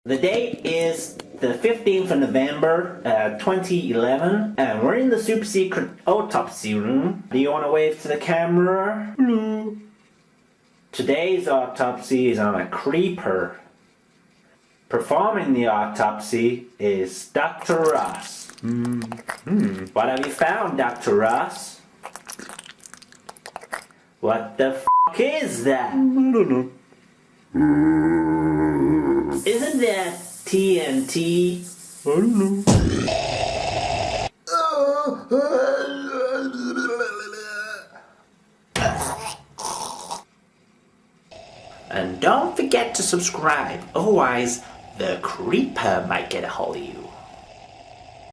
The date is the 15th of November, 2011, and we're in the super secret autopsy room. Do you want to wave to the camera? Hello. Today's autopsy is on a creeper. Performing the autopsy is Dr. Ross. What have you found, Dr. Ross? What the f*** is that? I don't know. Isn't that TNT? I don't know. And don't forget to subscribe, otherwise the creeper might get a hold of you.